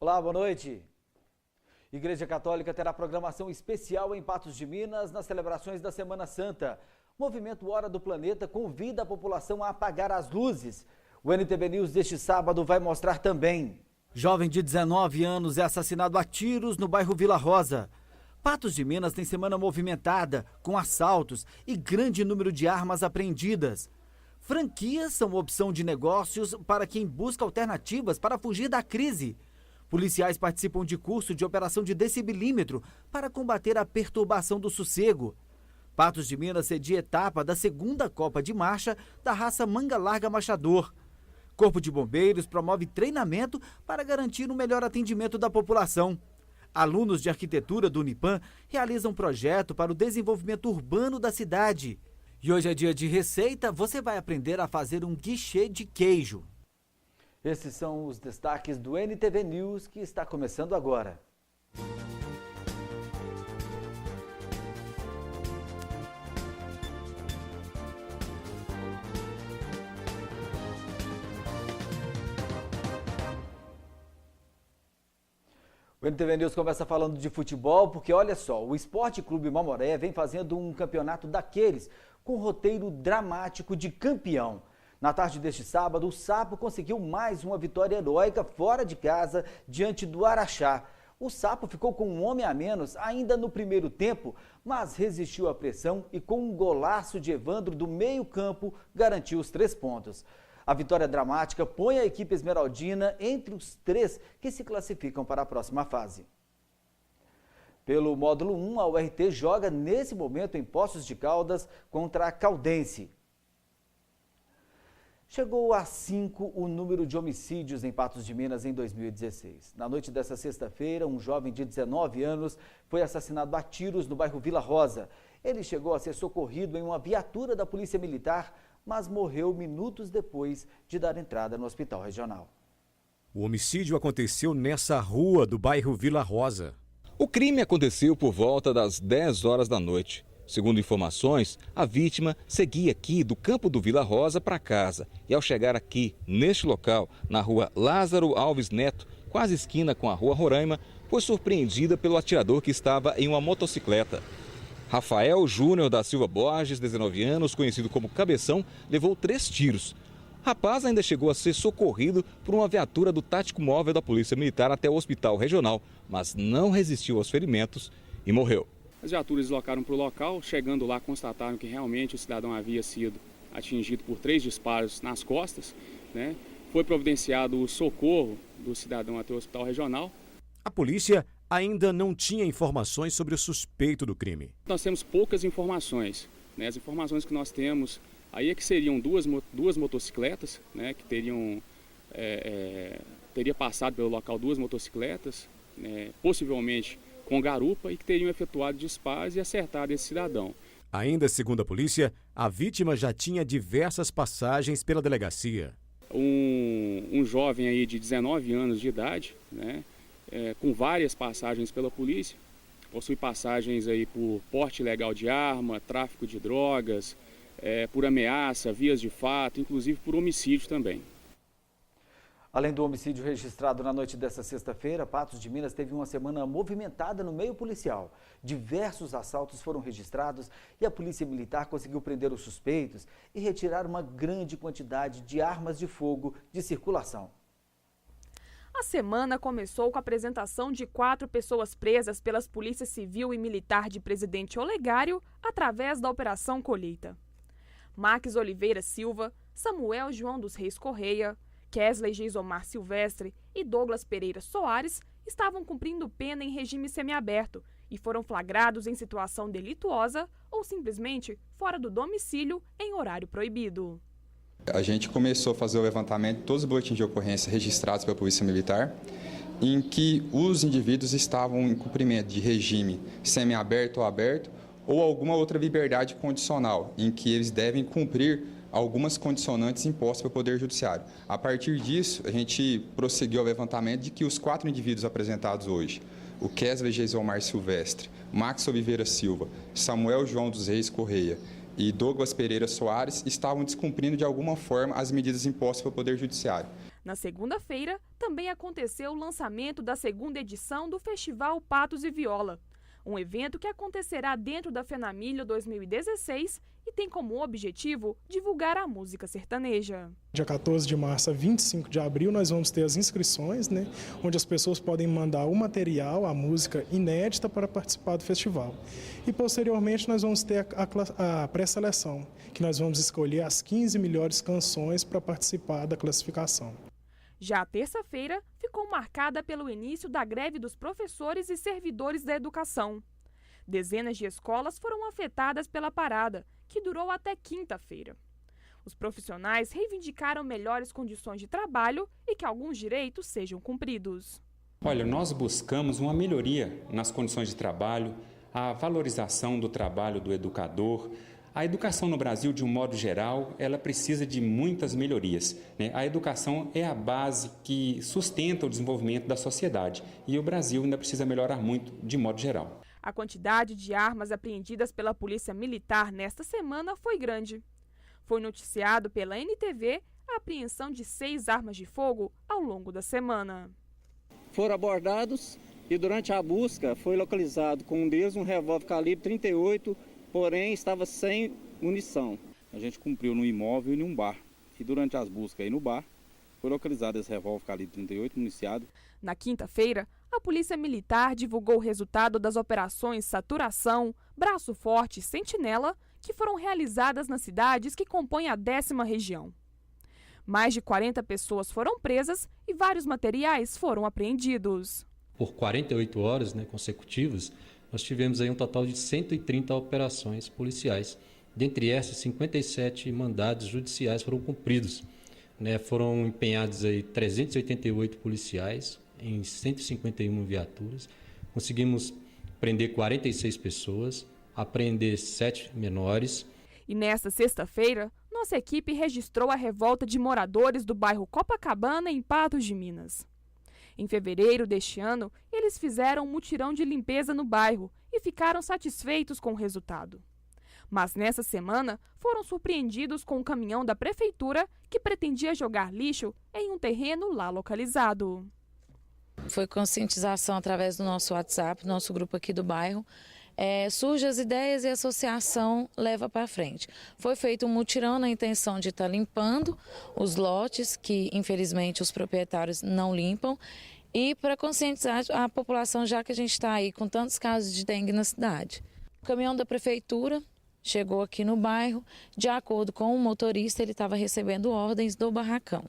Olá, boa noite. Igreja Católica terá programação especial em Patos de Minas nas celebrações da Semana Santa. Movimento Hora do Planeta convida a população a apagar as luzes. O NTV News deste sábado vai mostrar também. Jovem de 19 anos é assassinado a tiros no bairro Vila Rosa. Patos de Minas tem semana movimentada, com assaltos e grande número de armas apreendidas. Franquias são opção de negócios para quem busca alternativas para fugir da crise. Policiais participam de curso de operação de decibilímetro para combater a perturbação do sossego. Patos de Minas cedia etapa da segunda Copa de Marcha da raça Manga Larga Machador. Corpo de Bombeiros promove treinamento para garantir um melhor atendimento da população. Alunos de arquitetura do Unipam realizam projeto para o desenvolvimento urbano da cidade. E hoje é dia de receita, você vai aprender a fazer um guichê de queijo. Esses são os destaques do NTV News que está começando agora. O NTV News começa falando de futebol porque, olha só, o Esporte Clube Mamoré vem fazendo um campeonato daqueles com roteiro dramático de campeão. Na tarde deste sábado, o Sapo conseguiu mais uma vitória heróica fora de casa diante do Araxá. O Sapo ficou com um homem a menos ainda no primeiro tempo, mas resistiu à pressão e com um golaço de Evandro do meio-campo garantiu os 3 pontos. A vitória dramática põe a equipe esmeraldina entre os 3 que se classificam para a próxima fase. Pelo módulo 1, a URT joga nesse momento em Poços de Caldas contra a Caldense. Chegou a 5 o número de homicídios em Patos de Minas em 2016. Na noite dessa sexta-feira, um jovem de 19 anos foi assassinado a tiros no bairro Vila Rosa. Ele chegou a ser socorrido em uma viatura da Polícia Militar, mas morreu minutos depois de dar entrada no hospital regional. O homicídio aconteceu nessa rua do bairro Vila Rosa. O crime aconteceu por volta das 10 horas da noite. Segundo informações, a vítima seguia aqui do campo do Vila Rosa para casa e ao chegar aqui, neste local, na rua Lázaro Alves Neto, quase esquina com a rua Roraima, foi surpreendida pelo atirador que estava em uma motocicleta. Rafael Júnior da Silva Borges, 19 anos, conhecido como Cabeção, levou 3 tiros. O rapaz ainda chegou a ser socorrido por uma viatura do Tático Móvel da Polícia Militar até o hospital regional, mas não resistiu aos ferimentos e morreu. As viaturas deslocaram para o local, chegando lá constataram que realmente o cidadão havia sido atingido por 3 disparos nas costas, né? Foi providenciado o socorro do cidadão até o hospital regional. A polícia ainda não tinha informações sobre o suspeito do crime. Nós temos poucas informações, né? As informações que nós temos aí é que seriam duas motocicletas, né? Que teria passado pelo local 2 motocicletas, né? Possivelmente com garupa, e que teriam efetuado disparos e acertado esse cidadão. Ainda segundo a polícia, a vítima já tinha diversas passagens pela delegacia. Um jovem aí de 19 anos de idade, né, com várias passagens pela polícia, possui passagens aí por porte ilegal de arma, tráfico de drogas, por ameaça, vias de fato, inclusive por homicídio também. Além do homicídio registrado na noite desta sexta-feira, Patos de Minas teve uma semana movimentada no meio policial. Diversos assaltos foram registrados e a Polícia Militar conseguiu prender os suspeitos e retirar uma grande quantidade de armas de fogo de circulação. A semana começou com a apresentação de 4 pessoas presas pelas polícias civil e militar de Presidente Olegário através da Operação Colheita. Max Oliveira Silva, Samuel João dos Reis Correia, Kesley Geisomar Silvestre e Douglas Pereira Soares estavam cumprindo pena em regime semiaberto e foram flagrados em situação delituosa ou simplesmente fora do domicílio em horário proibido. A gente começou a fazer o levantamento de todos os boletins de ocorrência registrados pela Polícia Militar, em que os indivíduos estavam em cumprimento de regime semiaberto ou aberto ou alguma outra liberdade condicional, em que eles devem cumprir algumas condicionantes impostas pelo Poder Judiciário. A partir disso, a gente prosseguiu ao levantamento de que os 4 indivíduos apresentados hoje, o Kesley Geisomar Silvestre, Max Oliveira Silva, Samuel João dos Reis Correia e Douglas Pereira Soares, estavam descumprindo de alguma forma as medidas impostas pelo Poder Judiciário. Na segunda-feira, também aconteceu o lançamento da segunda edição do Festival Patos e Viola, um evento que acontecerá dentro da FENAMILHO 2016 e tem como objetivo divulgar a música sertaneja. Dia 14 de março a 25 de abril nós vamos ter as inscrições, onde as pessoas podem mandar o material, a música inédita para participar do festival. E posteriormente nós vamos ter a pré-seleção, que nós vamos escolher as 15 melhores canções para participar da classificação. Já a terça-feira ficou marcada pelo início da greve dos professores e servidores da educação. Dezenas de escolas foram afetadas pela parada, que durou até quinta-feira. Os profissionais reivindicaram melhores condições de trabalho e que alguns direitos sejam cumpridos. Olha, nós buscamos uma melhoria nas condições de trabalho, a valorização do trabalho do educador. A educação no Brasil, de um modo geral, ela precisa de muitas melhorias, A educação é a base que sustenta o desenvolvimento da sociedade e o Brasil ainda precisa melhorar muito, de modo geral. A quantidade de armas apreendidas pela Polícia Militar nesta semana foi grande. Foi noticiado pela NTV a apreensão de 6 armas de fogo ao longo da semana. Foram abordados e durante a busca foi localizado com um deles um revólver calibre 38, porém estava sem munição. A gente cumpriu no imóvel e num bar. E durante as buscas aí no bar, foi localizado esse revólver calibre 38 municiado. Na quinta-feira, a Polícia Militar divulgou o resultado das operações Saturação, Braço Forte e Sentinela, que foram realizadas nas cidades que compõem a 10ª região. Mais de 40 pessoas foram presas e vários materiais foram apreendidos. Por 48 horas consecutivas, nós tivemos aí um total de 130 operações policiais. Dentre essas, 57 mandados judiciais foram cumpridos. Foram empenhados aí 388 policiais em 151 viaturas. Conseguimos prender 46 pessoas, apreender 7 menores. E nesta sexta-feira, nossa equipe registrou a revolta de moradores do bairro Copacabana, em Patos de Minas. Em fevereiro deste ano, eles fizeram um mutirão de limpeza no bairro e ficaram satisfeitos com o resultado. Mas nessa semana, foram surpreendidos com um caminhão da prefeitura que pretendia jogar lixo em um terreno lá localizado. Foi conscientização através do nosso WhatsApp, nosso grupo aqui do bairro. Surge as ideias e a associação leva para frente. Foi feito um mutirão na intenção de estar limpando os lotes que, infelizmente, os proprietários não limpam e para conscientizar a população, já que a gente está aí com tantos casos de dengue na cidade. O caminhão da prefeitura chegou aqui no bairro, de acordo com o motorista, ele estava recebendo ordens do barracão.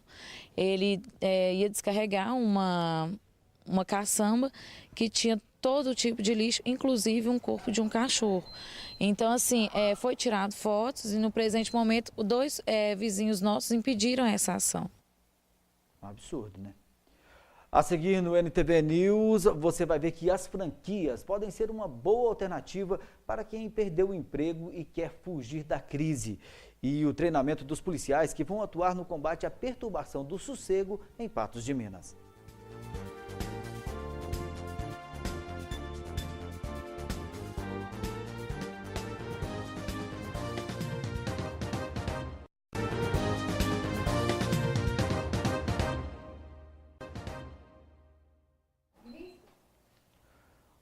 Ele ia descarregar uma caçamba que tinha todo tipo de lixo, inclusive um corpo de um cachorro. Então, assim, foi tirado fotos e no presente momento, 2 vizinhos nossos impediram essa ação. Um absurdo, né? A seguir no NTV News, você vai ver que as franquias podem ser uma boa alternativa para quem perdeu o emprego e quer fugir da crise. E o treinamento dos policiais que vão atuar no combate à perturbação do sossego em Patos de Minas.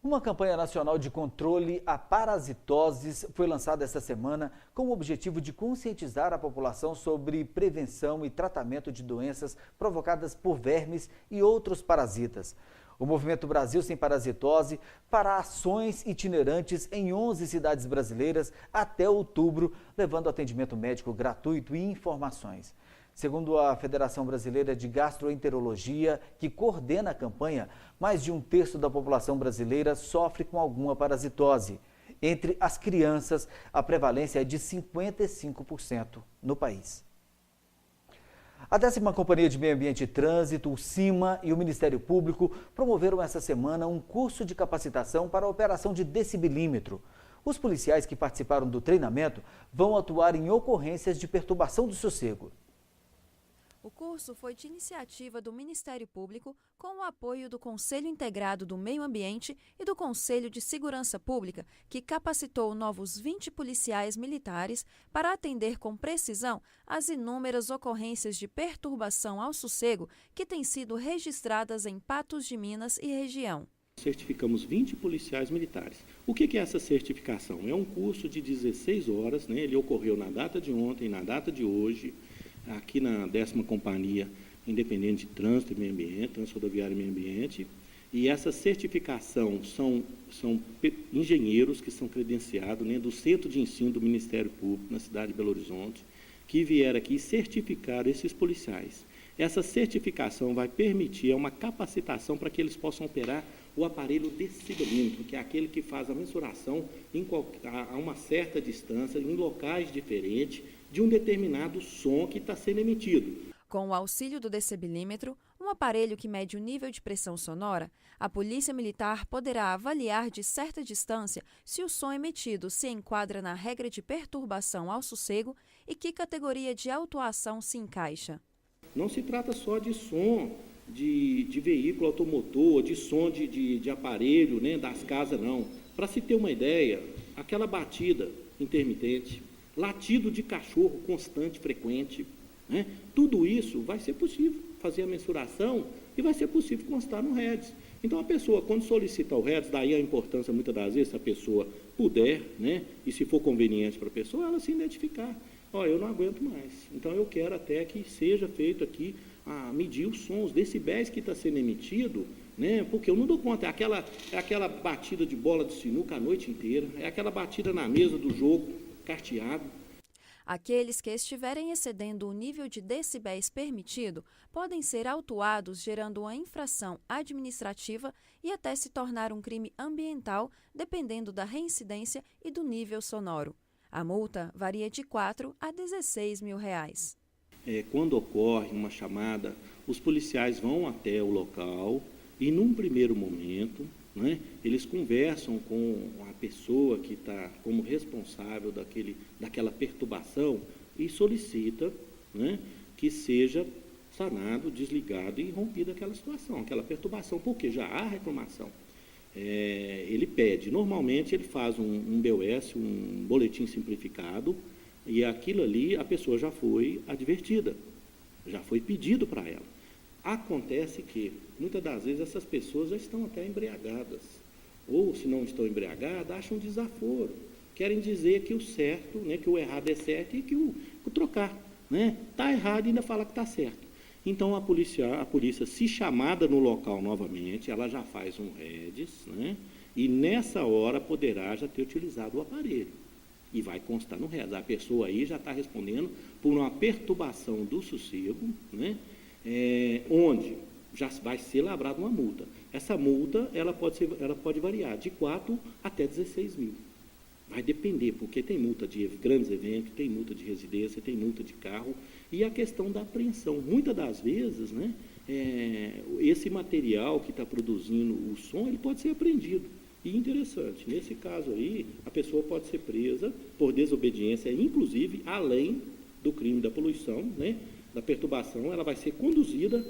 Uma campanha nacional de controle à parasitoses foi lançada esta semana com o objetivo de conscientizar a população sobre prevenção e tratamento de doenças provocadas por vermes e outros parasitas. O Movimento Brasil Sem Parasitose fará ações itinerantes em 11 cidades brasileiras até outubro, levando atendimento médico gratuito e informações. Segundo a Federação Brasileira de Gastroenterologia, que coordena a campanha, mais de 1/3 da população brasileira sofre com alguma parasitose. Entre as crianças, a prevalência é de 55% no país. A 10ª Companhia de Meio Ambiente e Trânsito, o CIMA e o Ministério Público promoveram essa semana um curso de capacitação para a operação de decibilímetro. Os policiais que participaram do treinamento vão atuar em ocorrências de perturbação do sossego. O curso foi de iniciativa do Ministério Público com o apoio do Conselho Integrado do Meio Ambiente e do Conselho de Segurança Pública, que capacitou novos 20 policiais militares para atender com precisão as inúmeras ocorrências de perturbação ao sossego que têm sido registradas em Patos de Minas e região. Certificamos 20 policiais militares. O que é essa certificação? É um curso de 16 horas, né? Ele ocorreu na data de ontem, na data de hoje, aqui na 10ª Companhia Independente de Trânsito e Meio Ambiente, Transrodoviário e Meio Ambiente. E essa certificação são engenheiros que são credenciados, né, do Centro de Ensino do Ministério Público, na cidade de Belo Horizonte, que vieram aqui certificar esses policiais. Essa certificação vai permitir uma capacitação para que eles possam operar o aparelho decibelímetro, que é aquele que faz a mensuração a uma certa distância, em locais diferentes, de um determinado som que está sendo emitido. Com o auxílio do decibelímetro, um aparelho que mede o nível de pressão sonora, a Polícia Militar poderá avaliar de certa distância se o som emitido se enquadra na regra de perturbação ao sossego e que categoria de autuação se encaixa. Não se trata só de som de veículo automotor, de som de aparelho, né, das casas, não. Para se ter uma ideia, aquela batida intermitente, latido de cachorro constante, frequente, né, tudo isso vai ser possível fazer a mensuração e vai ser possível constar no REDS. Então, a pessoa, quando solicita o REDS, daí a importância, muitas das vezes, se a pessoa puder, né, e se for conveniente para a pessoa, ela se identificar. Eu não aguento mais, então eu quero até que seja feito aqui a medir os sons, os decibéis que está sendo emitido, né? Porque eu não dou conta, é aquela batida de bola de sinuca a noite inteira, é aquela batida na mesa do jogo, carteado. Aqueles que estiverem excedendo o nível de decibéis permitido podem ser autuados, gerando uma infração administrativa e até se tornar um crime ambiental, dependendo da reincidência e do nível sonoro. A multa varia de R$4 a R$16 mil. Quando ocorre uma chamada, os policiais vão até o local e, num primeiro momento, né, eles conversam com a pessoa que está como responsável daquela perturbação e solicita, né, que seja sanado, desligado e rompido aquela situação, aquela perturbação, porque já há reclamação. Ele pede, normalmente ele faz um BOS, um boletim simplificado, e aquilo ali a pessoa já foi advertida, já foi pedido para ela. Acontece que, muitas das vezes, essas pessoas já estão até embriagadas, ou se não estão embriagadas, acham desaforo, querem dizer que o certo, né, que o errado é certo e que o trocar, né, está errado e ainda fala que está certo. Então, a polícia, se chamada no local novamente, ela já faz um REDS, né? E nessa hora poderá já ter utilizado o aparelho. E vai constar no REDS. A pessoa aí já está respondendo por uma perturbação do sossego, né? Onde já vai ser lavrada uma multa. Essa multa ela pode variar de 4 até 16 mil. Vai depender, porque tem multa de grandes eventos, tem multa de residência, tem multa de carro, e a questão da apreensão. Muitas das vezes, né, esse material que está produzindo o som, ele pode ser apreendido. E interessante, nesse caso aí, a pessoa pode ser presa por desobediência, inclusive, além do crime da poluição, né, da perturbação, ela vai ser conduzida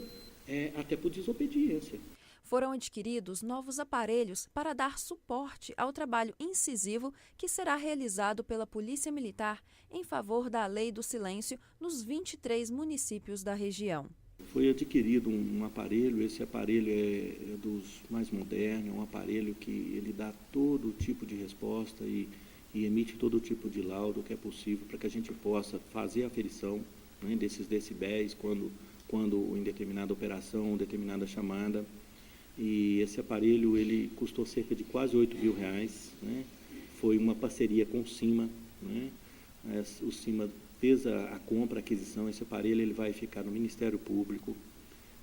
até por desobediência. Foram adquiridos novos aparelhos para dar suporte ao trabalho incisivo que será realizado pela Polícia Militar em favor da Lei do Silêncio nos 23 municípios da região. Foi adquirido um aparelho, esse aparelho é dos mais modernos, é um aparelho que ele dá todo tipo de resposta e emite todo tipo de laudo que é possível para que a gente possa fazer a aferição, né, desses decibéis quando em determinada operação, determinada chamada. E esse aparelho, ele custou cerca de quase R$8 mil, né? Foi uma parceria com o CIMA, né? O CIMA fez a compra, a aquisição. Esse aparelho ele vai ficar no Ministério Público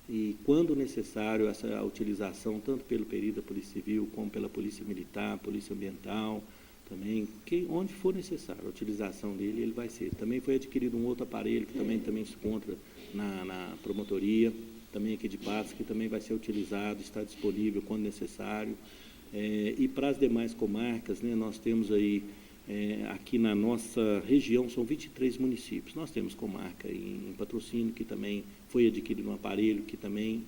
e, quando necessário, essa utilização, tanto pelo perito da Polícia Civil, como pela Polícia Militar, Polícia Ambiental, também, onde for necessário, a utilização dele, ele vai ser. Também foi adquirido um outro aparelho, que também se encontra na promotoria, também aqui de Patos, que também vai ser utilizado, está disponível quando necessário. E para as demais comarcas, né, nós temos aí Aqui na nossa região são 23 municípios. Nós temos comarca em Patrocínio, que também foi adquirido um aparelho, que também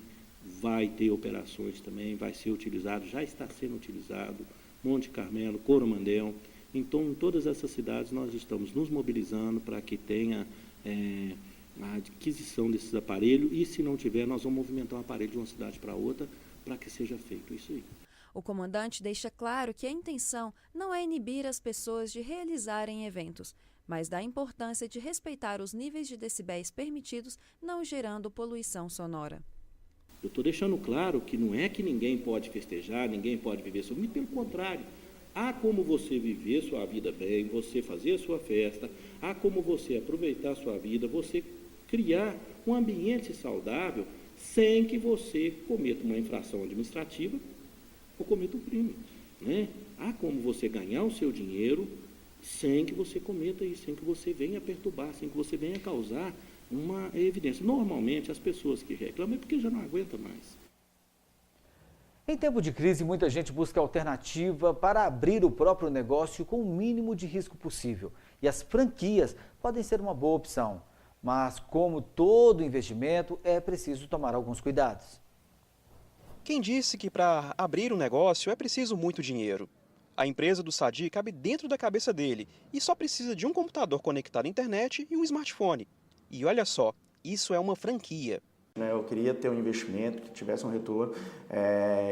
vai ter operações, também vai ser utilizado, já está sendo utilizado, Monte Carmelo, Coromandel. Então, em todas essas cidades, nós estamos nos mobilizando para que tenha a aquisição desses aparelhos e, se não tiver, nós vamos movimentar um aparelho de uma cidade para outra para que seja feito isso aí. O comandante deixa claro que a intenção não é inibir as pessoas de realizarem eventos, mas da importância de respeitar os níveis de decibéis permitidos, não gerando poluição sonora. Eu estou deixando claro que não é que ninguém pode festejar, ninguém pode viver sua vida, pelo contrário. Há como você viver sua vida bem, você fazer a sua festa, há como você aproveitar a sua vida, você criar um ambiente saudável sem que você cometa uma infração administrativa ou cometa um crime, né? Há como você ganhar o seu dinheiro sem que você cometa isso, sem que você venha perturbar, sem que você venha causar uma evidência. Normalmente, as pessoas que reclamam é porque já não aguentam mais. Em tempo de crise, muita gente busca alternativa para abrir o próprio negócio com o mínimo de risco possível. E as franquias podem ser uma boa opção. Mas, como todo investimento, é preciso tomar alguns cuidados. Quem disse que para abrir um negócio é preciso muito dinheiro? A empresa do Sadi cabe dentro da cabeça dele e só precisa de um computador conectado à internet e um smartphone. E olha só, isso é uma franquia. Eu queria ter um investimento que tivesse um retorno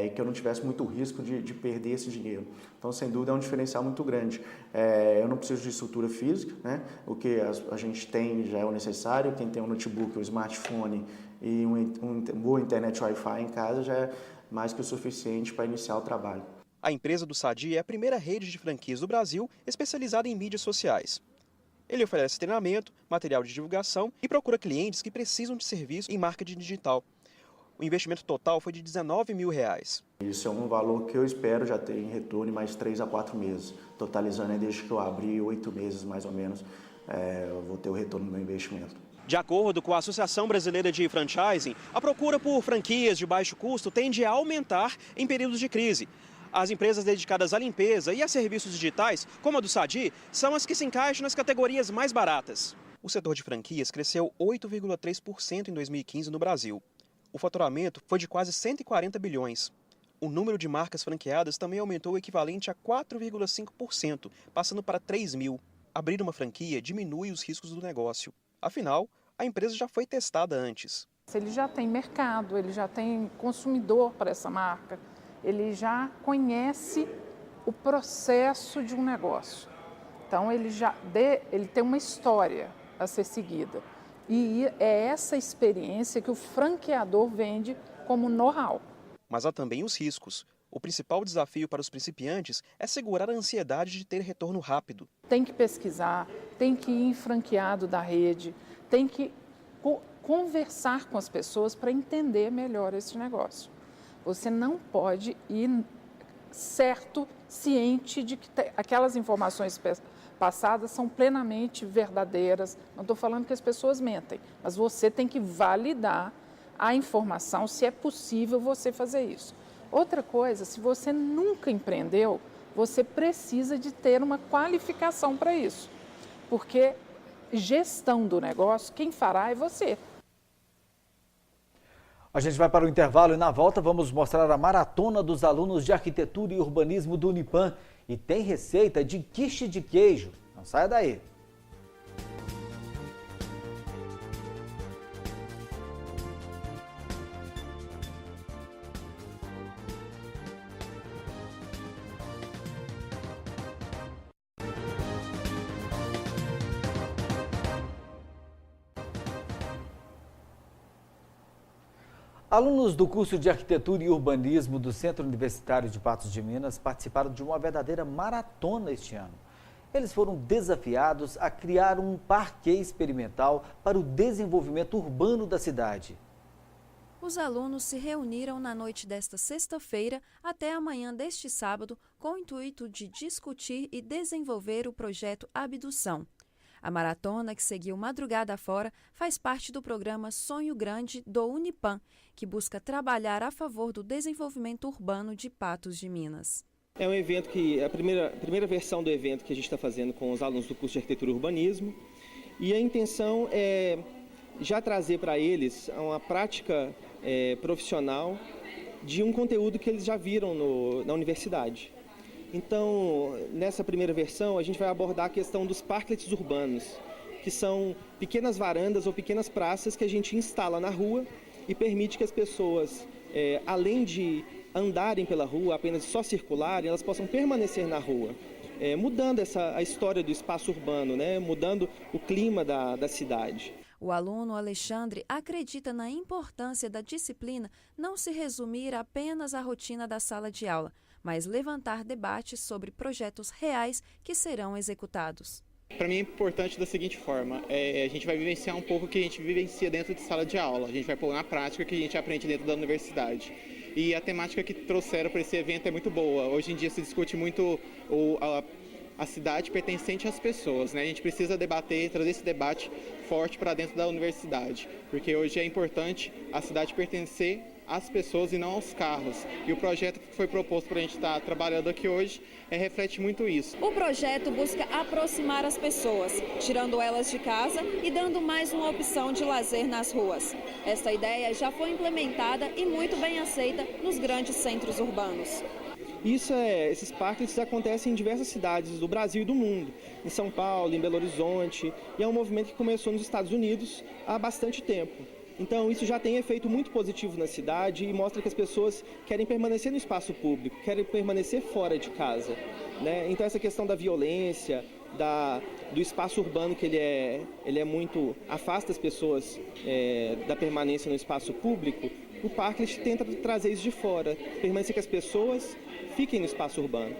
e que eu não tivesse muito risco de perder esse dinheiro. Então, sem dúvida, é um diferencial muito grande. Eu não preciso de estrutura física, né? O que a gente tem já é o necessário. Quem tem um notebook, um smartphone e uma boa internet Wi-Fi em casa já é mais que o suficiente para iniciar o trabalho. A empresa do Sadi é a primeira rede de franquias do Brasil especializada em mídias sociais. Ele oferece treinamento, material de divulgação e procura clientes que precisam de serviço em marketing digital. O investimento total foi de R$19 mil. Isso é um valor que eu espero já ter em retorno em mais 3 a 4 meses. Totalizando, desde que eu abri 8 meses mais ou menos, eu vou ter o retorno do meu investimento. De acordo com a Associação Brasileira de Franchising, a procura por franquias de baixo custo tende a aumentar em períodos de crise. As empresas dedicadas à limpeza e a serviços digitais, como a do Sadi, são as que se encaixam nas categorias mais baratas. O setor de franquias cresceu 8,3% em 2015 no Brasil. O faturamento foi de quase 140 bilhões. O número de marcas franqueadas também aumentou o equivalente a 4,5%, passando para 3 mil. Abrir uma franquia diminui os riscos do negócio. Afinal, a empresa já foi testada antes. Ele já tem mercado, ele já tem consumidor para essa marca. Ele já conhece o processo de um negócio. Então, ele tem uma história a ser seguida. E é essa experiência que o franqueador vende como know-how. Mas há também os riscos. O principal desafio para os principiantes é segurar a ansiedade de ter retorno rápido. Tem que pesquisar, tem que ir em franqueado da rede, tem que conversar com as pessoas para entender melhor esse negócio. Você não pode ir ciente de que aquelas informações passadas são plenamente verdadeiras. Não estou falando que as pessoas mentem, mas você tem que validar a informação, se é possível você fazer isso. Outra coisa, se você nunca empreendeu, você precisa de ter uma qualificação para isso, porque gestão do negócio, quem fará é você. A gente vai para o intervalo e na volta vamos mostrar a maratona dos alunos de Arquitetura e Urbanismo do Unipan. E tem receita de quiche de queijo. Não saia daí. Alunos do curso de Arquitetura e Urbanismo do Centro Universitário de Patos de Minas participaram de uma verdadeira maratona este ano. Eles foram desafiados a criar um parquê experimental para o desenvolvimento urbano da cidade. Os alunos se reuniram na noite desta sexta-feira até amanhã deste sábado com o intuito de discutir e desenvolver o projeto Abdução. A maratona, que seguiu madrugada afora, faz parte do programa Sonho Grande do Unipan, que busca trabalhar a favor do desenvolvimento urbano de Patos de Minas. É um evento que, a primeira versão do evento que a gente está fazendo com os alunos do curso de Arquitetura e Urbanismo, e a intenção é já trazer para eles uma prática profissional de um conteúdo que eles já viram na universidade. Então, nessa primeira versão, a gente vai abordar a questão dos parklets urbanos, que são pequenas varandas ou pequenas praças que a gente instala na rua e permite que as pessoas, além de andarem pela rua, apenas só circularem, elas possam permanecer na rua, mudando a história do espaço urbano, né? Mudando o clima da cidade. O aluno Alexandre acredita na importância da disciplina não se resumir apenas à rotina da sala de aula, mas levantar debates sobre projetos reais que serão executados. Para mim é importante da seguinte forma, a gente vai vivenciar um pouco o que a gente vivencia dentro de sala de aula, a gente vai pôr na prática o que a gente aprende dentro da universidade. E a temática que trouxeram para esse evento é muito boa. Hoje em dia se discute muito a cidade pertencente às pessoas, né? A gente precisa debater, trazer esse debate forte para dentro da universidade, porque hoje é importante a cidade pertencer às pessoas e não aos carros. E o projeto que foi proposto para a gente estar trabalhando aqui hoje reflete muito isso. O projeto busca aproximar as pessoas, tirando elas de casa e dando mais uma opção de lazer nas ruas. Esta ideia já foi implementada e muito bem aceita nos grandes centros urbanos. Esses parques acontecem em diversas cidades do Brasil e do mundo, em São Paulo, em Belo Horizonte, e é um movimento que começou nos Estados Unidos há bastante tempo. Então isso já tem efeito muito positivo na cidade e mostra que as pessoas querem permanecer no espaço público, querem permanecer fora de casa, né? Então essa questão da violência, do espaço urbano, que ele é muito, afasta as pessoas da permanência no espaço público, o Parklet tenta trazer isso de fora, permanecer que as pessoas fiquem no espaço urbano.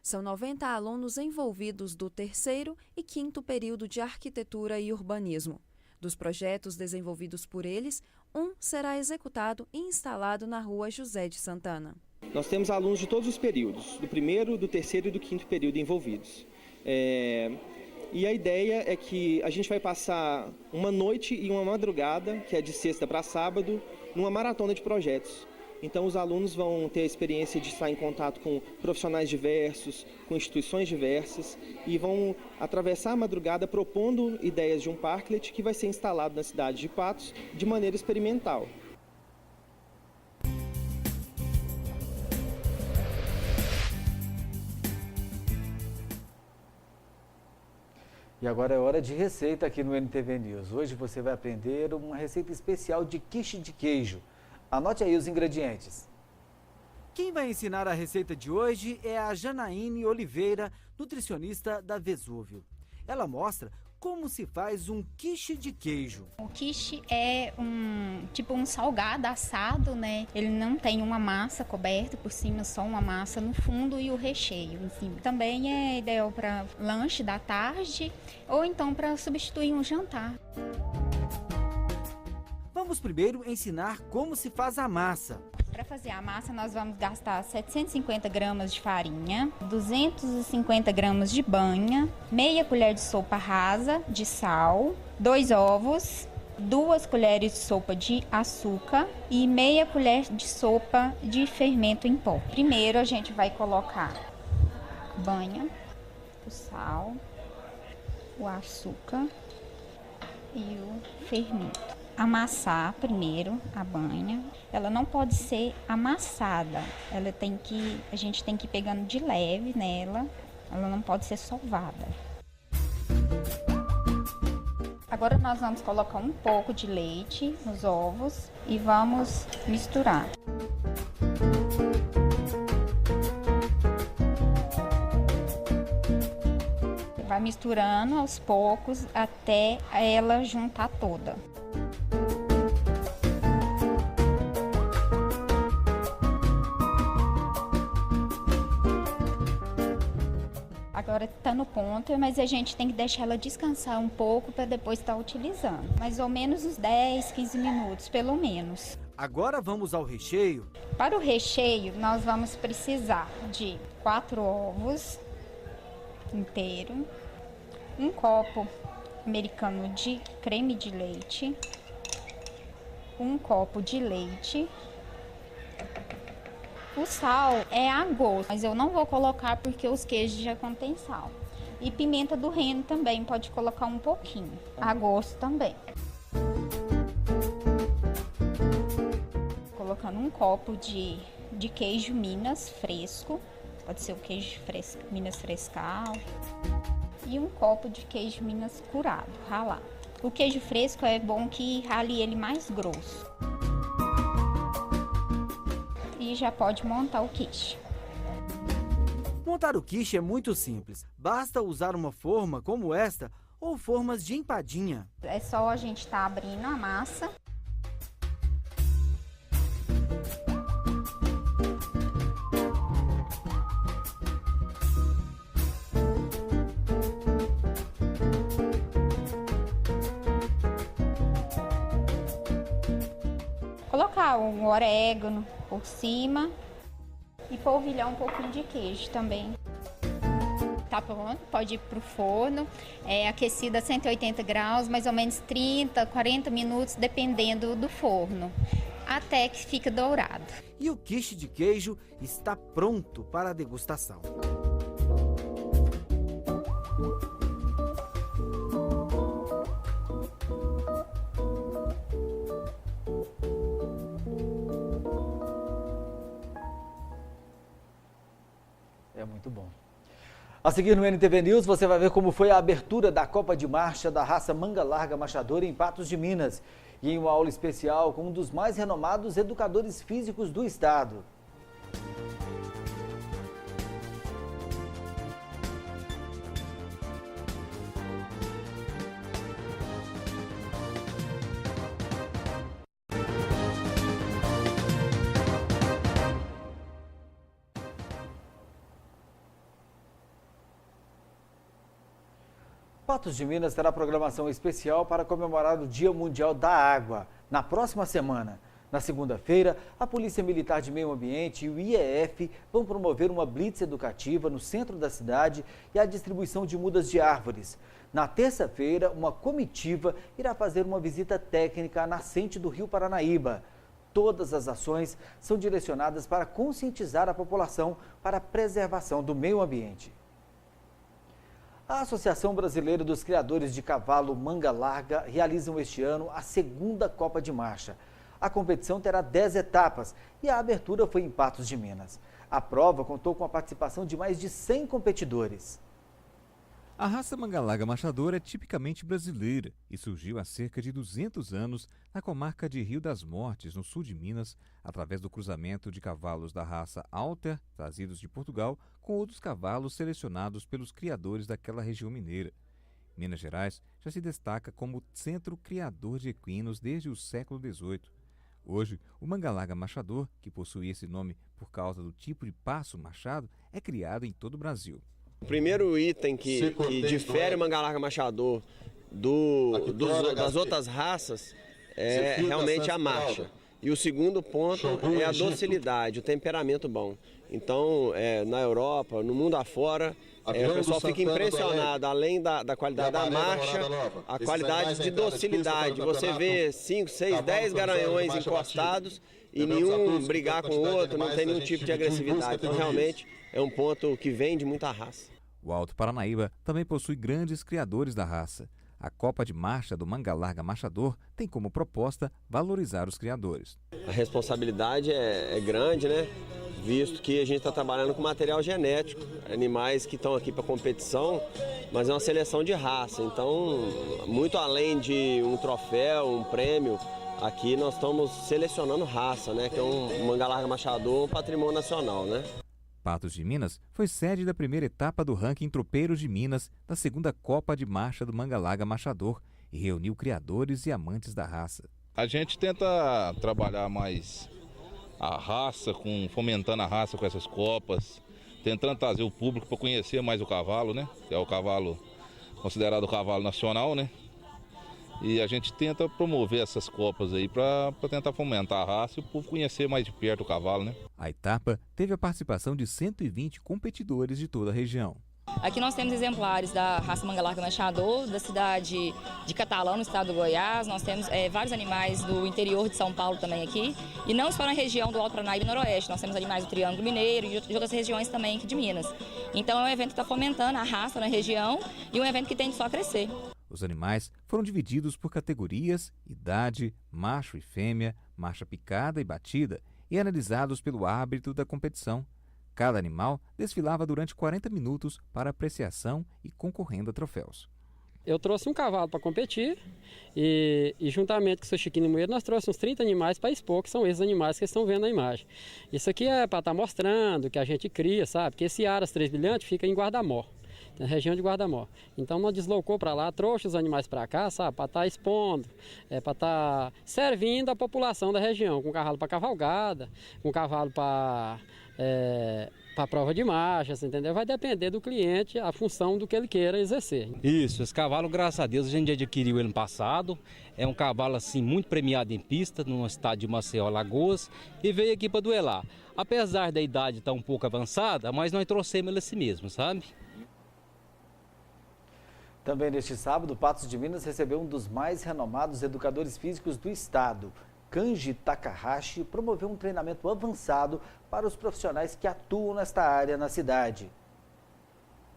São 90 alunos envolvidos do 3º e 5º período de Arquitetura e Urbanismo. Dos projetos desenvolvidos por eles, um será executado e instalado na Rua José de Santana. Nós temos alunos de todos os períodos, do 1º, do 3º e do 5º período envolvidos. E a ideia é que a gente vai passar uma noite e uma madrugada, que é de sexta para sábado, numa maratona de projetos. Então os alunos vão ter a experiência de estar em contato com profissionais diversos, com instituições diversas e vão atravessar a madrugada propondo ideias de um parklet que vai ser instalado na cidade de Patos de maneira experimental. E agora é hora de receita aqui no NTV News. Hoje você vai aprender uma receita especial de quiche de queijo. Anote aí os ingredientes. Quem vai ensinar a receita de hoje é a Janaíne Oliveira, nutricionista da Vesúvio. Ela mostra como se faz um quiche de queijo. O quiche é um salgado assado, né? Ele não tem uma massa coberta por cima, só uma massa no fundo e o recheio em cima. Também é ideal para lanche da tarde ou então para substituir um jantar. Vamos primeiro ensinar como se faz a massa. Para fazer a massa, nós vamos gastar 750 gramas de farinha, 250 gramas de banha, meia colher de sopa rasa de sal, 2 ovos, 2 colheres de sopa de açúcar e meia colher de sopa de fermento em pó. Primeiro a gente vai colocar banha, o sal, o açúcar e o fermento. Amassar primeiro a banha. Ela não pode ser amassada. A gente tem que ir pegando de leve nela. Ela não pode ser sovada. Agora nós vamos colocar um pouco de leite nos ovos e vamos misturar. Vai misturando aos poucos até ela juntar toda. Agora está no ponto, mas a gente tem que deixar ela descansar um pouco para depois estar utilizando. Mais ou menos uns 10, 15 minutos, pelo menos. Agora vamos ao recheio. Para o recheio, nós vamos precisar de 4 ovos inteiros, um copo americano de creme de leite, um copo de leite, O sal é a gosto, mas eu não vou colocar porque os queijos já contêm sal. E pimenta do reino também, pode colocar um pouquinho, a gosto também. Colocando um copo de queijo Minas fresco, pode ser o queijo Minas Frescal, e um copo de queijo Minas curado, ralado. O queijo fresco é bom que rale ele mais grosso. E já pode montar o quiche. Montar o quiche é muito simples. Basta usar uma forma como esta ou formas de empadinha. É só a gente estar abrindo a massa. Colocar um orégano por cima e polvilhar um pouquinho de queijo também. Tá pronto, pode ir pro forno, aquecido a 180 graus, mais ou menos 30, 40 minutos, dependendo do forno, até que fica dourado. E o quiche de queijo está pronto para a degustação. É muito bom. A seguir no NTV News, você vai ver como foi a abertura da Copa de Marcha da raça Manga Larga Machadora em Patos de Minas. E em uma aula especial com um dos mais renomados educadores físicos do estado. Patos de Minas terá programação especial para comemorar o Dia Mundial da Água, na próxima semana. Na segunda-feira, a Polícia Militar de Meio Ambiente e o IEF vão promover uma blitz educativa no centro da cidade e a distribuição de mudas de árvores. Na terça-feira, uma comitiva irá fazer uma visita técnica à nascente do Rio Paranaíba. Todas as ações são direcionadas para conscientizar a população para a preservação do meio ambiente. A Associação Brasileira dos Criadores de Cavalo Manga Larga realizam este ano a segunda Copa de Marcha. A competição terá 10 etapas e a abertura foi em Patos de Minas. A prova contou com a participação de mais de 100 competidores. A raça Manga Larga Machador é tipicamente brasileira e surgiu há cerca de 200 anos na comarca de Rio das Mortes, no sul de Minas, através do cruzamento de cavalos da raça Alter, trazidos de Portugal, com outros cavalos selecionados pelos criadores daquela região mineira. Minas Gerais já se destaca como centro criador de equinos desde o século XVIII. Hoje, o Manga Larga Machador, que possui esse nome por causa do tipo de passo machado, é criado em todo o Brasil. O primeiro item que difere o Manga Larga Machador das outras raças é realmente a marcha. E o segundo ponto é a docilidade, o temperamento bom. Então, na Europa, no mundo afora, o pessoal fica impressionado, além da qualidade da marcha, a qualidade de docilidade. Você vê 5, 6, 10 garanhões encostados e nenhum brigar com o outro, não tem nenhum tipo de agressividade. Então, realmente, é um ponto que vem de muita raça. O Alto Paranaíba também possui grandes criadores da raça. A Copa de Marcha do Manga Larga Machador tem como proposta valorizar os criadores. A responsabilidade é grande, né? Visto que a gente está trabalhando com material genético, animais que estão aqui para competição, mas é uma seleção de raça. Então, muito além de um troféu, um prêmio, aqui nós estamos selecionando raça, né? Que é um Manga Larga Machador, um patrimônio nacional, né? Patos de Minas foi sede da primeira etapa do ranking Tropeiros de Minas da segunda Copa de Marcha do Manga Larga Machador e reuniu criadores e amantes da raça. A gente tenta trabalhar mais a raça, fomentando a raça com essas copas, tentando trazer o público para conhecer mais o cavalo, né? Que é o cavalo considerado o cavalo nacional, né? E a gente tenta promover essas copas aí para tentar fomentar a raça e o povo conhecer mais de perto o cavalo, né? A etapa teve a participação de 120 competidores de toda a região. Aqui nós temos exemplares da raça manga larga machador, da cidade de Catalão, no estado do Goiás. Nós temos vários animais do interior de São Paulo também aqui. E não só na região do Alto Paranaíba e Noroeste. Nós temos animais do Triângulo Mineiro e de outras regiões também aqui de Minas. Então é um evento que está fomentando a raça na região e um evento que tende só a crescer. Os animais foram divididos por categorias, idade, macho e fêmea, marcha picada e batida, e analisados pelo árbitro da competição. Cada animal desfilava durante 40 minutos para apreciação e concorrendo a troféus. Eu trouxe um cavalo para competir e juntamente com o seu Chiquinho Moeiro nós trouxemos uns 30 animais para expor, que são esses animais que vocês estão vendo na imagem. Isso aqui é para estar mostrando que a gente cria, sabe? Que esse Aras 3 Brilhante fica em Guarda-Mor, na região de Guarda-Mor. Então nós deslocou para lá, trouxe os animais para cá, sabe? Para estar expondo, para estar servindo a população da região, com cavalo para cavalgada, com cavalo para prova de marchas, entendeu? Vai depender do cliente, a função do que ele queira exercer. Isso, esse cavalo, graças a Deus, a gente adquiriu ele no passado. É um cavalo assim muito premiado em pista, no estado de Maceió, Alagoas, e veio aqui para duelar. Apesar da idade estar um pouco avançada, mas nós trouxemos ele assim mesmo, sabe? Também neste sábado, Patos de Minas recebeu um dos mais renomados educadores físicos do estado. Kanji Takahashi promoveu um treinamento avançado para os profissionais que atuam nesta área na cidade.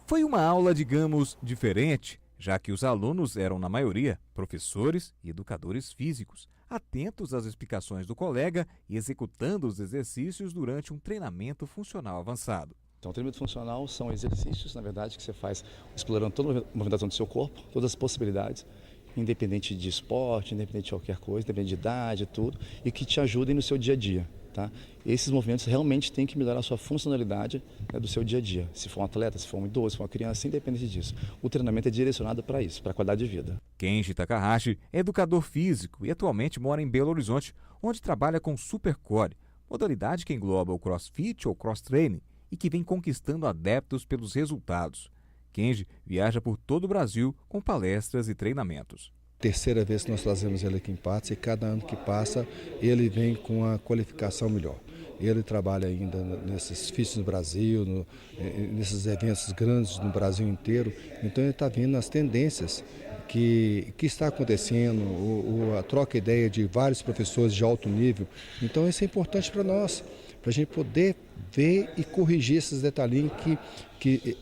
Foi uma aula, digamos, diferente, já que os alunos eram, na maioria, professores e educadores físicos, atentos às explicações do colega e executando os exercícios durante um treinamento funcional avançado. Então, o treinamento funcional são exercícios, na verdade, que você faz explorando toda a movimentação do seu corpo, todas as possibilidades, independente de esporte, independente de qualquer coisa, independente de idade, tudo, e que te ajudem no seu dia a dia. Tá? Esses movimentos realmente têm que melhorar a sua funcionalidade, né, do seu dia a dia. Se for um atleta, se for um idoso, se for uma criança, independente disso. O treinamento é direcionado para isso, para a qualidade de vida. Kenji Takahashi é educador físico e atualmente mora em Belo Horizonte, onde trabalha com Supercore, modalidade que engloba o crossfit ou cross-training e que vem conquistando adeptos pelos resultados. Kenji viaja por todo o Brasil com palestras e treinamentos. Terceira vez que nós trazemos ele aqui em Patos e cada ano que passa ele vem com uma qualificação melhor. Ele trabalha ainda nesses FITs no Brasil, nesses eventos grandes no Brasil inteiro, então ele está vendo as tendências que está acontecendo, a troca de ideia de vários professores de alto nível. Então isso é importante para nós, para a gente poder ver e corrigir esses detalhinhos que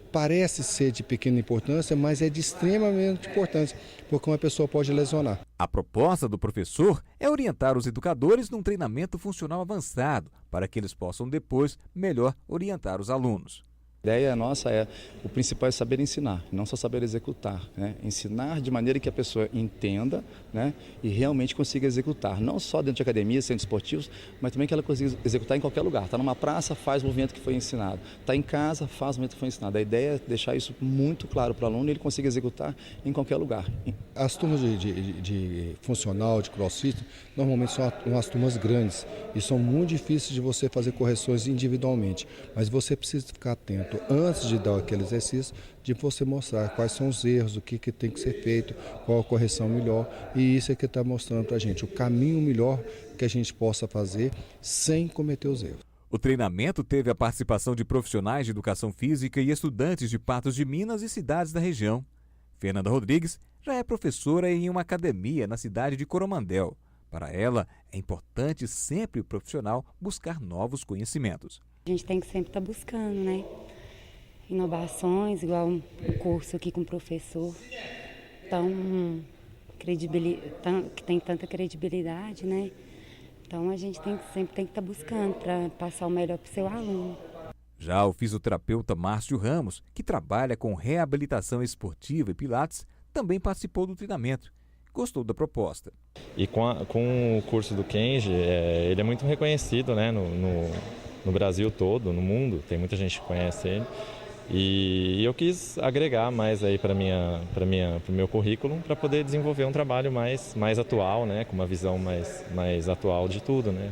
parece ser de pequena importância, mas é de extremamente importância, porque uma pessoa pode lesionar. A proposta do professor é orientar os educadores num treinamento funcional avançado, para que eles possam depois melhor orientar os alunos. A ideia nossa o principal é saber ensinar, não só saber executar, né? Ensinar de maneira que a pessoa entenda, né? E realmente consiga executar, não só dentro de academias, centros esportivos, mas também que ela consiga executar em qualquer lugar. Está numa praça, faz o movimento que foi ensinado. Está em casa, faz o movimento que foi ensinado. A ideia é deixar isso muito claro para o aluno e ele consiga executar em qualquer lugar. As turmas de funcional, de crossfit, normalmente são umas turmas grandes e são muito difíceis de você fazer correções individualmente, mas você precisa ficar atento antes de dar aquele exercício, de você mostrar quais são os erros, o que tem que ser feito, qual a correção melhor, e isso é que está mostrando para a gente o caminho melhor que a gente possa fazer sem cometer os erros. O treinamento teve a participação de profissionais de educação física e estudantes de Patos de Minas e cidades da região. Fernanda Rodrigues já é professora em uma academia na cidade de Coromandel. Para ela, é importante sempre o profissional buscar novos conhecimentos. A gente tem que sempre estar buscando, né? Inovações, igual um curso aqui com o professor, que tem tanta credibilidade, né? Então a gente sempre tem que estar buscando para passar o melhor para o seu aluno. Já o fisioterapeuta Márcio Ramos, que trabalha com reabilitação esportiva e pilates, também participou do treinamento. Gostou da proposta. E com o curso do Kenji, ele é muito reconhecido, né, no Brasil todo, no mundo, tem muita gente que conhece ele. E eu quis agregar mais aí para o meu currículo para poder desenvolver um trabalho mais atual, né, com uma visão mais atual de tudo, né.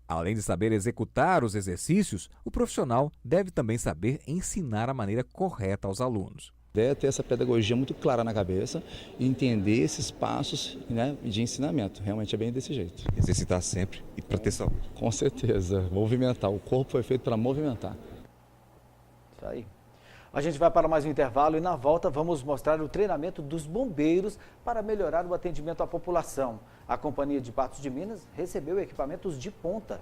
Além de saber executar os exercícios, o profissional deve também saber ensinar a maneira correta aos alunos. A ideia é ter essa pedagogia muito clara na cabeça e entender esses passos, né, de ensinamento. Realmente é bem desse jeito. Exercitar sempre e para ter saúde. Com certeza. Movimentar. O corpo foi feito para movimentar. Isso aí. A gente vai para mais um intervalo e na volta vamos mostrar o treinamento dos bombeiros para melhorar o atendimento à população. A Companhia de Patos de Minas recebeu equipamentos de ponta.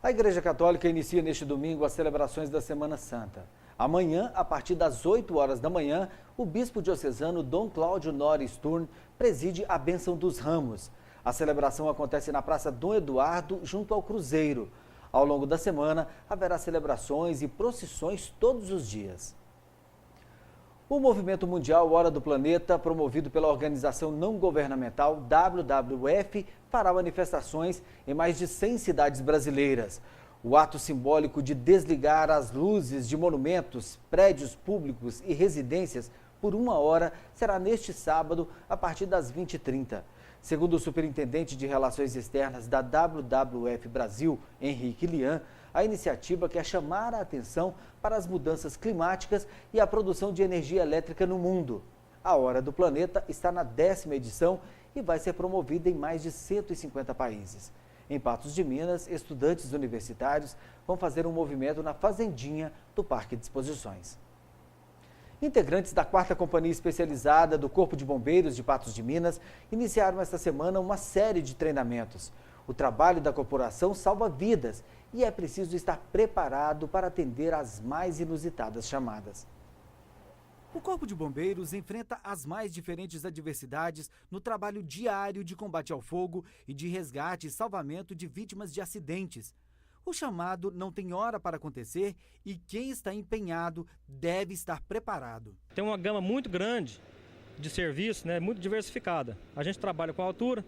A Igreja Católica inicia neste domingo as celebrações da Semana Santa. Amanhã, a partir das 8 horas da manhã, o bispo diocesano Dom Cláudio Nori Sturm preside a Bênção dos Ramos. A celebração acontece na Praça Dom Eduardo, junto ao Cruzeiro. Ao longo da semana, haverá celebrações e procissões todos os dias. O Movimento Mundial Hora do Planeta, promovido pela organização não governamental WWF, fará manifestações em mais de 100 cidades brasileiras. O ato simbólico de desligar as luzes de monumentos, prédios públicos e residências por 1 hora será neste sábado, a partir das 20h30. Segundo o superintendente de Relações Externas da WWF Brasil, Henrique Lian, a iniciativa quer chamar a atenção para as mudanças climáticas e a produção de energia elétrica no mundo. A Hora do Planeta está na 10ª edição e vai ser promovida em mais de 150 países. Em Patos de Minas, estudantes universitários vão fazer um movimento na fazendinha do Parque de Exposições. Integrantes da 4ª Companhia Especializada do Corpo de Bombeiros de Patos de Minas iniciaram esta semana uma série de treinamentos. O trabalho da corporação salva vidas e é preciso estar preparado para atender às mais inusitadas chamadas. O Corpo de Bombeiros enfrenta as mais diferentes adversidades no trabalho diário de combate ao fogo e de resgate e salvamento de vítimas de acidentes. O chamado não tem hora para acontecer e quem está empenhado deve estar preparado. Tem uma gama muito grande de serviços, muito diversificada. A gente trabalha com altura,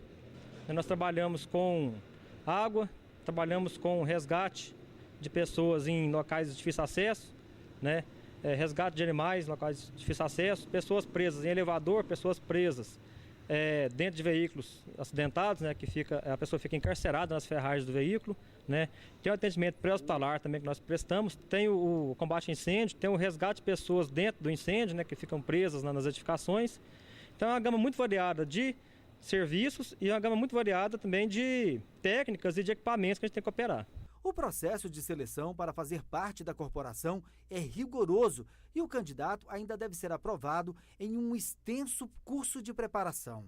nós trabalhamos com água, trabalhamos com resgate de pessoas em locais de difícil acesso, resgate de animais em locais de difícil acesso, pessoas presas em elevador, pessoas presas dentro de veículos acidentados, que a pessoa fica encarcerada nas ferragens do veículo. Tem o atendimento pré-hospitalar também que nós prestamos, tem o combate a incêndio, tem o resgate de pessoas dentro do incêndio, que ficam presas nas edificações. Então é uma gama muito variada de serviços e uma gama muito variada também de técnicas e de equipamentos que a gente tem que operar. O processo de seleção para fazer parte da corporação é rigoroso e o candidato ainda deve ser aprovado em um extenso curso de preparação.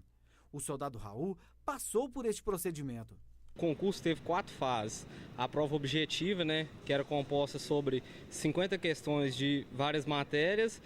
O soldado Raul passou por este procedimento. O concurso teve 4 fases. A prova objetiva, que era composta sobre 50 questões de várias matérias,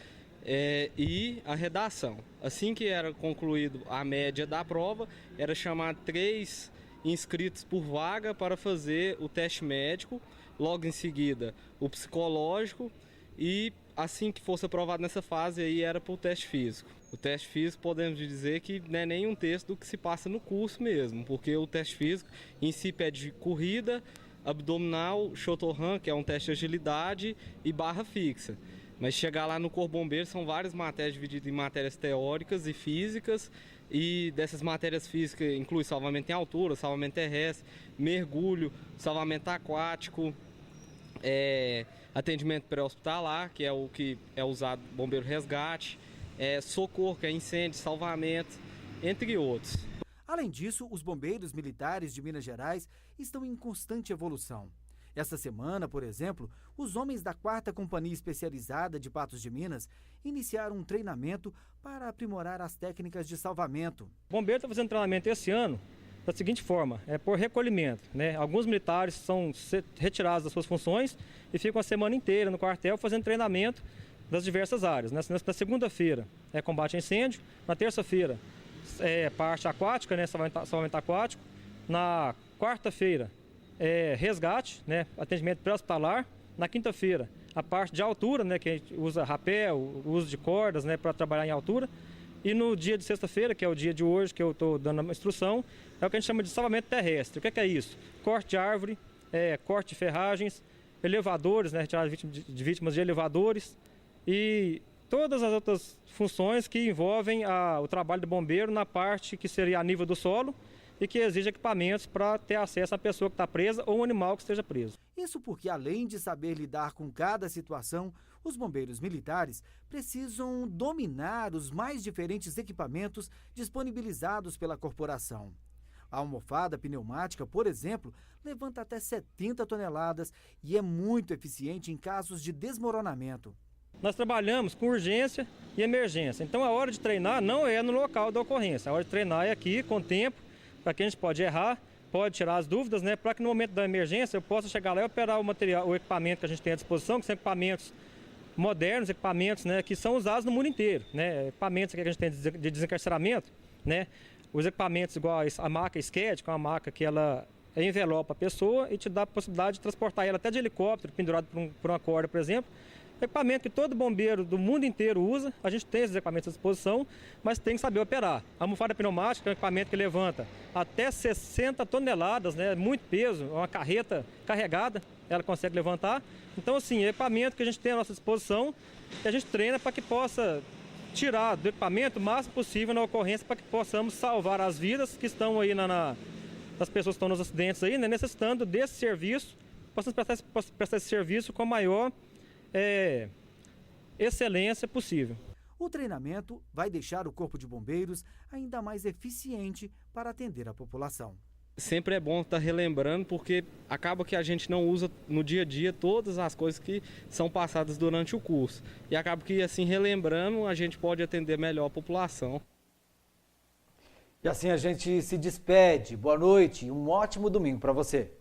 e a redação. Assim que era concluído a média da prova, era chamar 3 inscritos por vaga para fazer o teste médico, logo em seguida o psicológico e assim que fosse aprovado nessa fase aí era para o teste físico. O teste físico podemos dizer que não é nem um texto do que se passa no curso mesmo, porque o teste físico em si pede corrida, abdominal, shuttle run, que é um teste de agilidade, e barra fixa. Mas chegar lá no Corpo Bombeiro são várias matérias divididas em matérias teóricas e físicas, e dessas matérias físicas inclui salvamento em altura, salvamento terrestre, mergulho, salvamento aquático, atendimento pré-hospitalar, que é o que é usado no bombeiro resgate, socorro, que é incêndio, salvamento, entre outros. Além disso, os bombeiros militares de Minas Gerais estão em constante evolução. Esta semana, por exemplo, os homens da 4ª Companhia Especializada de Patos de Minas iniciaram um treinamento para aprimorar as técnicas de salvamento. O bombeiro está fazendo treinamento esse ano da seguinte forma, por recolhimento. Alguns militares são retirados das suas funções e ficam a semana inteira no quartel fazendo treinamento das diversas áreas. Na segunda-feira é combate a incêndio, na terça-feira é parte aquática, salvamento aquático, na quarta-feira resgate, atendimento pré-hospitalar. Na quinta-feira, a parte de altura, que a gente usa rapel, o uso de cordas, para trabalhar em altura. E no dia de sexta-feira, que é o dia de hoje, que eu estou dando uma instrução, é o que a gente chama de salvamento terrestre. O que é isso? Corte de árvore, corte de ferragens, elevadores, retirada de vítimas de elevadores e todas as outras funções que envolvem o trabalho do bombeiro na parte que seria a nível do solo e que exige equipamentos para ter acesso à pessoa que está presa ou um animal que esteja preso. Isso porque, além de saber lidar com cada situação, os bombeiros militares precisam dominar os mais diferentes equipamentos disponibilizados pela corporação. A almofada pneumática, por exemplo, levanta até 70 toneladas e é muito eficiente em casos de desmoronamento. Nós trabalhamos com urgência e emergência, então a hora de treinar não é no local da ocorrência, a hora de treinar é aqui, com tempo, para que a gente pode errar, pode tirar as dúvidas, né, para que no momento da emergência eu possa chegar lá e operar o equipamento que a gente tem à disposição, que são equipamentos modernos, equipamentos, né, que são usados no mundo inteiro, né, equipamentos que a gente tem de desencarceramento, né, os equipamentos igual a maca SCAD, que é uma maca que ela envelopa a pessoa e te dá a possibilidade de transportar ela até de helicóptero, pendurado por uma corda, por exemplo. Equipamento que todo bombeiro do mundo inteiro usa, a gente tem esses equipamentos à disposição, mas tem que saber operar. A almofada pneumática é um equipamento que levanta até 60 toneladas, né, muito peso, uma carreta carregada, ela consegue levantar. Então, assim, é equipamento que a gente tem à nossa disposição e a gente treina para que possa tirar do equipamento o máximo possível na ocorrência para que possamos salvar as vidas que estão aí das pessoas que estão nos acidentes aí, né, necessitando desse serviço, possamos prestar esse serviço com a maior excelência possível. O treinamento vai deixar o Corpo de Bombeiros ainda mais eficiente para atender a população. Sempre é bom estar relembrando, porque acaba que a gente não usa no dia a dia todas as coisas que são passadas durante o curso. E acaba que, assim, relembrando, a gente pode atender melhor a população. E assim a gente se despede. Boa noite e um ótimo domingo para você.